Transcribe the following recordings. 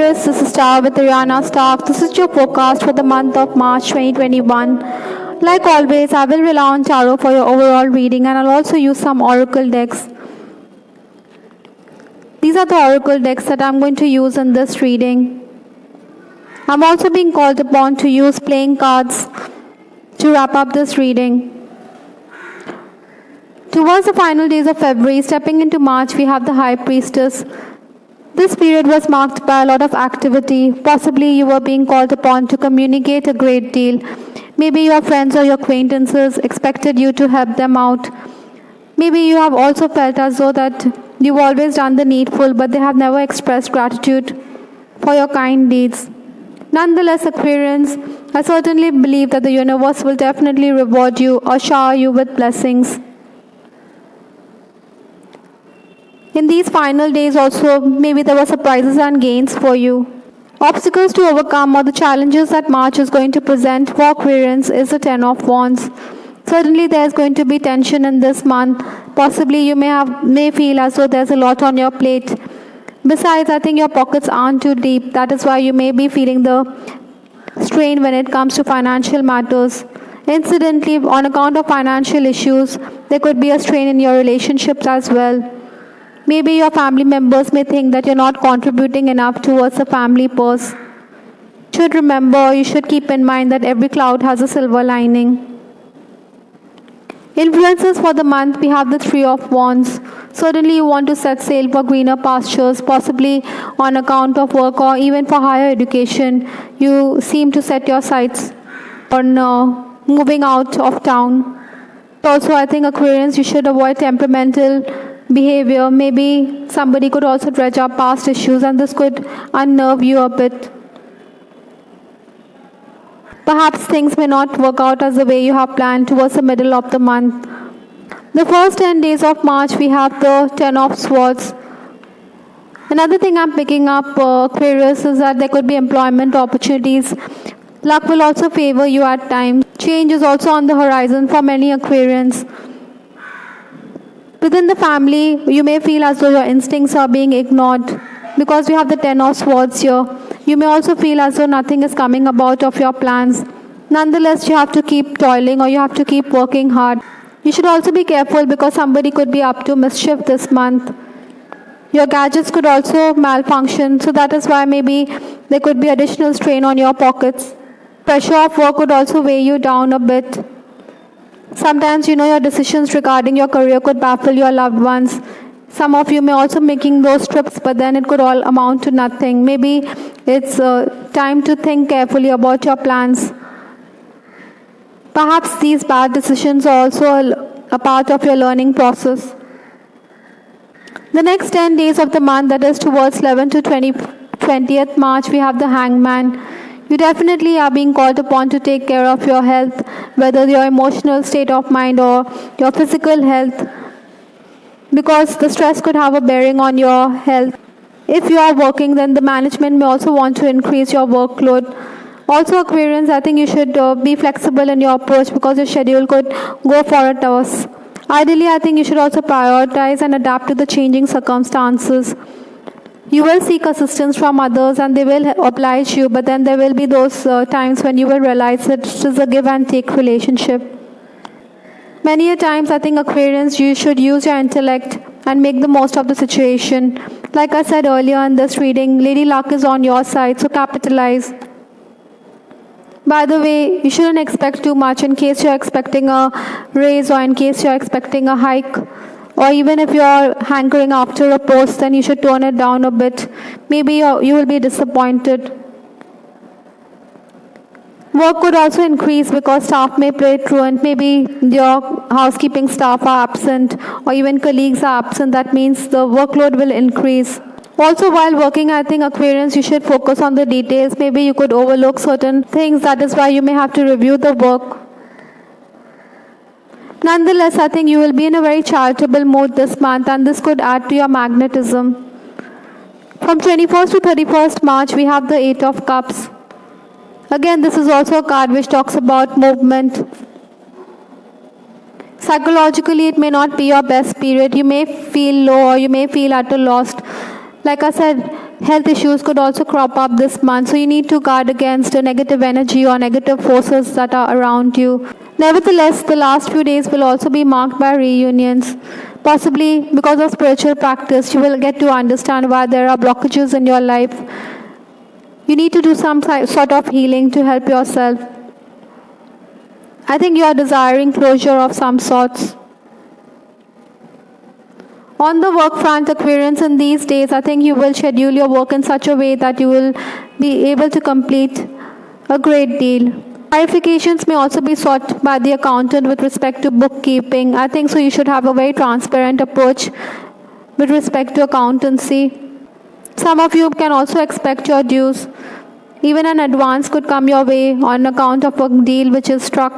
Aquarius, this is Star with Ariana Stark. This is your forecast for the month of March 2021. Like always, I will rely on tarot for your overall reading, and I'll also use some oracle decks. These are the oracle decks that I'm going to use in this reading. I'm also being called upon to use playing cards to wrap up this reading. Towards the final days of February, stepping into March, we have the High Priestess. This period was marked by a lot of activity. Possibly you were being called upon to communicate a great deal. Maybe your friends or your acquaintances expected you to help them out. Maybe you have also felt as though that you've always done the needful, but they have never expressed gratitude for your kind deeds. Nonetheless, Aquarians, I certainly believe that the universe will definitely reward you or shower you with blessings. In these final days also, maybe there were surprises and gains for you. Obstacles to overcome or the challenges that March is going to present for Aquarians is the Ten of Wands. Certainly there is going to be tension in this month. Possibly you may feel as though there's a lot on your plate. Besides, I think your pockets aren't too deep. That is why you may be feeling the strain when it comes to financial matters. Incidentally, on account of financial issues, there could be a strain in your relationships as well. Maybe your family members may think that you're not contributing enough towards the family purse. You should remember, you should keep in mind that every cloud has a silver lining. Influences for the month, we have the Three of Wands. Certainly you want to set sail for greener pastures, possibly on account of work or even for higher education. You seem to set your sights on moving out of town. Also, I think Aquarians, you should avoid temperamental behavior. Maybe somebody could also dredge up past issues and this could unnerve you a bit. Perhaps things may not work out as the way you have planned towards the middle of the month. The first 10 days of March, we have the Ten of Swords. Another thing I'm picking up, Aquarius, is that there could be employment opportunities. Luck will also favor you at times. Change is also on the horizon for many Aquarians. Within the family, you may feel as though your instincts are being ignored because we have the Ten of Swords here. You may also feel as though nothing is coming about of your plans. Nonetheless, you have to keep toiling or you have to keep working hard. You should also be careful because somebody could be up to mischief this month. Your gadgets could also malfunction, so that is why maybe there could be additional strain on your pockets. Pressure of work could also weigh you down a bit. Sometimes, your decisions regarding your career could baffle your loved ones. Some of you may also making those trips, but then it could all amount to nothing. Maybe it's time to think carefully about your plans. Perhaps these bad decisions are also a part of your learning process. The next 10 days of the month, that is towards 11th to 20th March, we have the Hangman. You definitely are being called upon to take care of your health, whether your emotional state of mind or your physical health, because the stress could have a bearing on your health. If you are working, then the management may also want to increase your workload. Also, Aquarians, I think you should be flexible in your approach because your schedule could go for a toss. Ideally, I think you should also prioritize and adapt to the changing circumstances. You will seek assistance from others and they will oblige you, but then there will be those times when you will realize that it is a give and take relationship. Many a times, I think Aquarians, you should use your intellect and make the most of the situation. Like I said earlier in this reading, Lady Luck is on your side, so capitalize. By the way, you shouldn't expect too much in case you're expecting a raise or in case you're expecting a hike. Or even if you're hankering after a post, then you should tone it down a bit. Maybe you will be disappointed. Work could also increase because staff may play truant. Maybe your housekeeping staff are absent or even colleagues are absent. That means the workload will increase. Also, while working, I think Aquarians, you should focus on the details. Maybe you could overlook certain things. That is why you may have to review the work. Nonetheless, I think you will be in a very charitable mood this month and this could add to your magnetism. From 21st to 31st March, we have the Eight of Cups. Again, this is also a card which talks about movement. Psychologically, it may not be your best period. You may feel low or you may feel at a loss. Like I said, health issues could also crop up this month, so you need to guard against the negative energy or negative forces that are around you. Nevertheless, the last few days will also be marked by reunions. Possibly because of spiritual practice, you will get to understand why there are blockages in your life. You need to do some sort of healing to help yourself. I think you are desiring closure of some sorts. On the work front, Aquarians, in these days, I think you will schedule your work in such a way that you will be able to complete a great deal. Clarifications may also be sought by the accountant with respect to bookkeeping. I think so you should have a very transparent approach with respect to accountancy. Some of you can also expect your dues. Even an advance could come your way on account of a deal which is struck.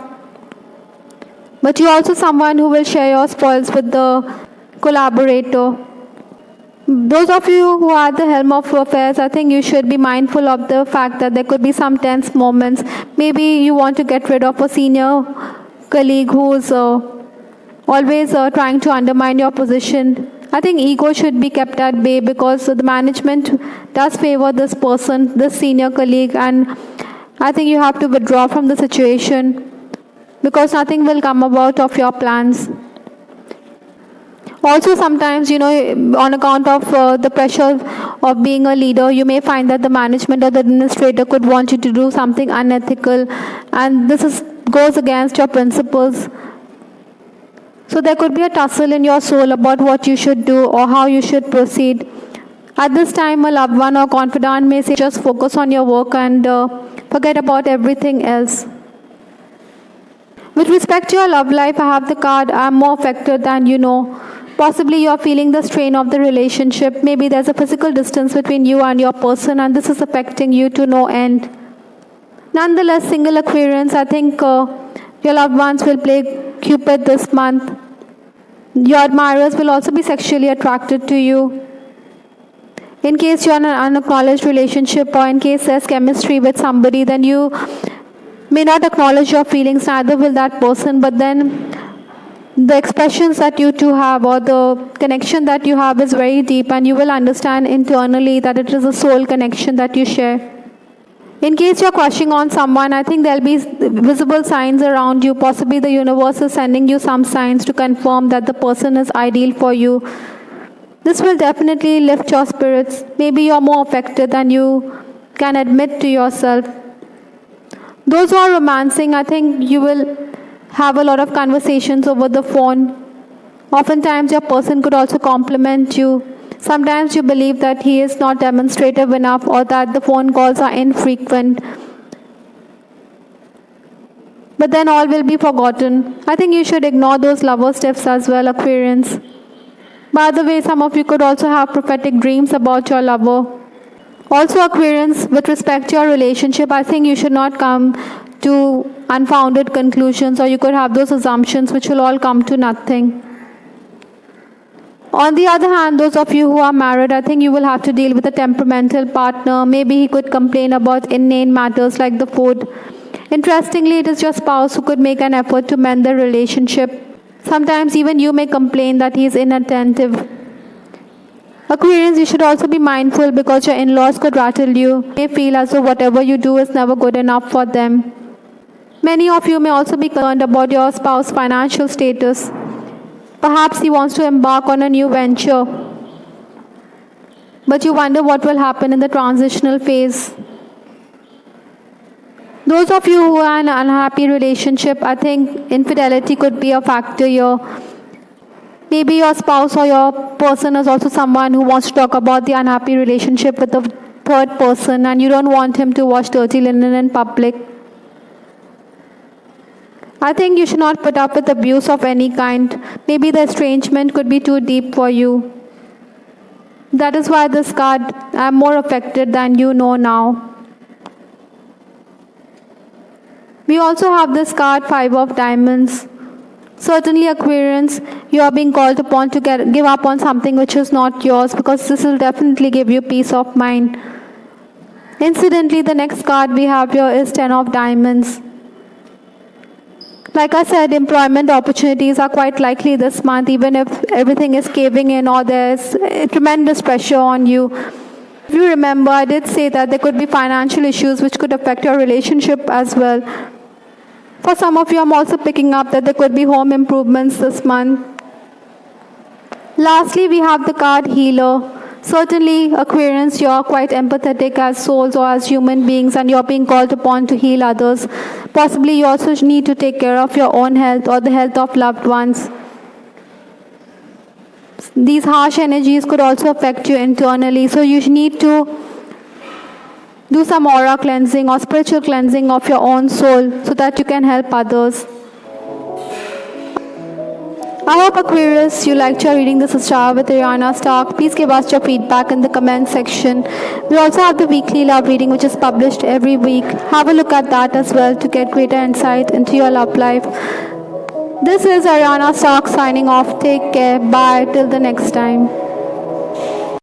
But you're also someone who will share your spoils with the collaborator. Those of you who are at the helm of affairs, I think you should be mindful of the fact that there could be some tense moments. Maybe you want to get rid of a senior colleague who is always trying to undermine your position. I think ego should be kept at bay because the management does favor this person, this senior colleague, and I think you have to withdraw from the situation because nothing will come about of your plans. Also, sometimes, on account of the pressure of being a leader, you may find that the management or the administrator could want you to do something unethical, and this goes against your principles. So there could be a tussle in your soul about what you should do or how you should proceed. At this time, a loved one or confidant may say, just focus on your work and forget about everything else. With respect to your love life, I have the card, I'm more affected than you know. Possibly you are feeling the strain of the relationship. Maybe there's a physical distance between you and your person, and this is affecting you to no end. Nonetheless, single Aquarians, I think your loved ones will play Cupid this month. Your admirers will also be sexually attracted to you. In case you're in an unacknowledged relationship or in case there's chemistry with somebody, then you may not acknowledge your feelings, neither will that person, but then the expressions that you two have or the connection that you have is very deep, and you will understand internally that it is a soul connection that you share. In case you're crushing on someone, I think there'll be visible signs around you. Possibly the universe is sending you some signs to confirm that the person is ideal for you. This will definitely lift your spirits. Maybe you're more affected than you can admit to yourself. Those who are romancing, I think you will have a lot of conversations over the phone. Oftentimes your person could also compliment you. Sometimes you believe that he is not demonstrative enough or that the phone calls are infrequent. But then all will be forgotten. I think you should ignore those lovers' tips as well, Aquarians. By the way, some of you could also have prophetic dreams about your lover. Also, Aquarians, with respect to your relationship, I think you should not come to unfounded conclusions, or you could have those assumptions which will all come to nothing. On the other hand, those of you who are married, I think you will have to deal with a temperamental partner. Maybe he could complain about inane matters like the food. Interestingly, it is your spouse who could make an effort to mend the relationship. Sometimes even you may complain that he is inattentive. Aquarians, you should also be mindful because your in-laws could rattle you. You may feel as though whatever you do is never good enough for them. Many of you may also be concerned about your spouse's financial status. Perhaps he wants to embark on a new venture, but you wonder what will happen in the transitional phase. Those of you who are in an unhappy relationship, I think infidelity could be a factor here. Maybe your spouse or your person is also someone who wants to talk about the unhappy relationship with a third person, and you don't want him to wash dirty linen in public. I think you should not put up with abuse of any kind. Maybe the estrangement could be too deep for you. That is why this card, I am more affected than you know now. We also have this card, 5 of Diamonds. Certainly, Aquarians, you are being called upon to give up on something which is not yours, because this will definitely give you peace of mind. Incidentally, the next card we have here is 10 of Diamonds. Like I said, employment opportunities are quite likely this month, even if everything is caving in or there's tremendous pressure on you. If you remember, I did say that there could be financial issues which could affect your relationship as well. For some of you, I'm also picking up that there could be home improvements this month. Lastly, we have the card Healer. Certainly, Aquarians, you're quite empathetic as souls or as human beings, and you're being called upon to heal others. Possibly, you also need to take care of your own health or the health of loved ones. These harsh energies could also affect you internally, so you need to do some aura cleansing or spiritual cleansing of your own soul so that you can help others. I hope, Aquarius, you liked your reading. This is Shah with Ariana Stark. Please give us your feedback in the comment section. We also have the weekly love reading, which is published every week. Have a look at that as well to get greater insight into your love life. This is Ariana Stark signing off. Take care. Bye. Till the next time.